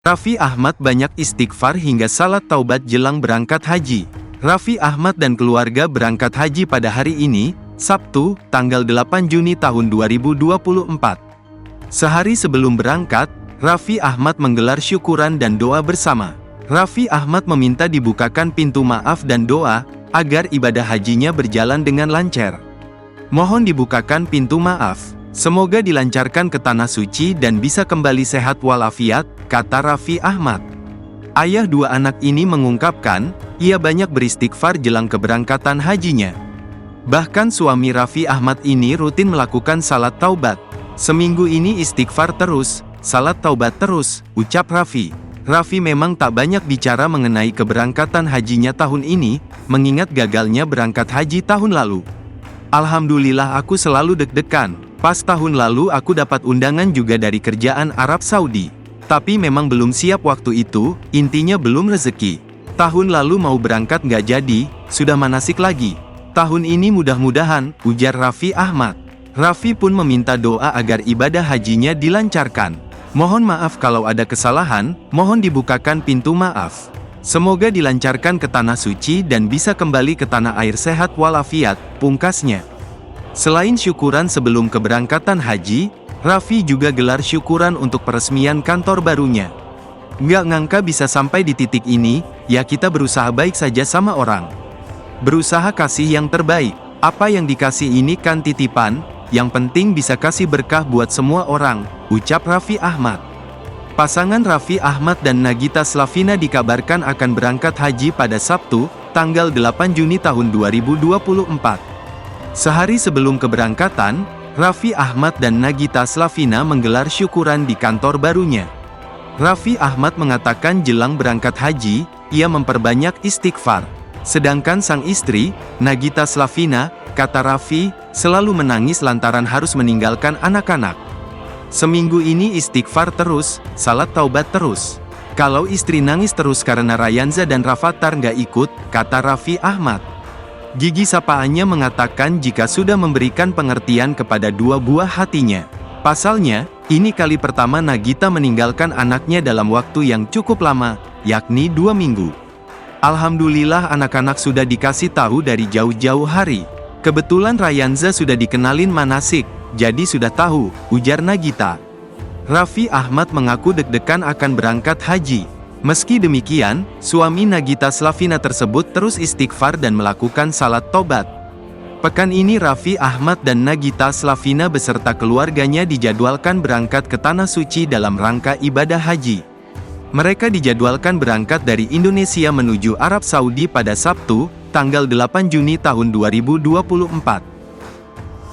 Raffi Ahmad banyak istighfar hingga salat taubat jelang berangkat haji. Raffi Ahmad dan keluarga berangkat haji pada hari ini, Sabtu, tanggal 8 Juni tahun 2024. Sehari sebelum berangkat, Raffi Ahmad menggelar syukuran dan doa bersama. Raffi Ahmad meminta dibukakan pintu maaf dan doa, agar ibadah hajinya berjalan dengan lancar. Mohon dibukakan pintu maaf. Semoga dilancarkan ke tanah suci dan bisa kembali sehat walafiat, kata Raffi Ahmad. Ayah dua anak ini mengungkapkan, ia banyak beristighfar jelang keberangkatan hajinya. Bahkan suami Raffi Ahmad ini rutin melakukan salat taubat. Seminggu ini istighfar terus, salat taubat terus, ucap Raffi. Raffi memang tak banyak bicara mengenai keberangkatan hajinya tahun ini, mengingat gagalnya berangkat haji tahun lalu. Alhamdulillah aku selalu deg-degan. Pas tahun lalu aku dapat undangan juga dari kerjaan Arab Saudi. Tapi memang belum siap waktu itu, intinya belum rezeki. Tahun lalu mau berangkat nggak jadi, sudah manasik lagi. Tahun ini mudah-mudahan, ujar Raffi Ahmad. Raffi pun meminta doa agar ibadah hajinya dilancarkan. Mohon maaf kalau ada kesalahan, mohon dibukakan pintu maaf. Semoga dilancarkan ke tanah suci dan bisa kembali ke tanah air sehat walafiat, pungkasnya. Selain syukuran sebelum keberangkatan haji, Raffi juga gelar syukuran untuk peresmian kantor barunya. Nggak ngangka bisa sampai di titik ini, ya kita berusaha baik saja sama orang. Berusaha kasih yang terbaik. Apa yang dikasih ini kan titipan, yang penting bisa kasih berkah buat semua orang, ucap Raffi Ahmad. Pasangan Raffi Ahmad dan Nagita Slavina dikabarkan akan berangkat haji pada Sabtu, tanggal 8 Juni tahun 2024. Sehari sebelum keberangkatan, Raffi Ahmad dan Nagita Slavina menggelar syukuran di kantor barunya. Raffi Ahmad mengatakan jelang berangkat haji, ia memperbanyak istighfar. Sedangkan sang istri, Nagita Slavina, kata Raffi, selalu menangis lantaran harus meninggalkan anak-anak. Seminggu ini istighfar terus, salat taubat terus. Kalau istri nangis terus karena Rayanza dan Rafathar nggak ikut, kata Raffi Ahmad. Gigi sapaannya mengatakan jika sudah memberikan pengertian kepada dua buah hatinya. Pasalnya, ini kali pertama Nagita meninggalkan anaknya dalam waktu yang cukup lama, yakni 2 minggu. Alhamdulillah anak-anak sudah dikasih tahu dari jauh-jauh hari. Kebetulan Rayanza sudah dikenalin manasik, jadi sudah tahu, ujar Nagita. Raffi Ahmad mengaku deg-degan akan berangkat haji. Meski demikian, suami Nagita Slavina tersebut terus istighfar dan melakukan salat tobat. Pekan ini Raffi Ahmad dan Nagita Slavina beserta keluarganya dijadwalkan berangkat ke Tanah Suci dalam rangka ibadah haji. Mereka dijadwalkan berangkat dari Indonesia menuju Arab Saudi pada Sabtu, tanggal 8 Juni tahun 2024.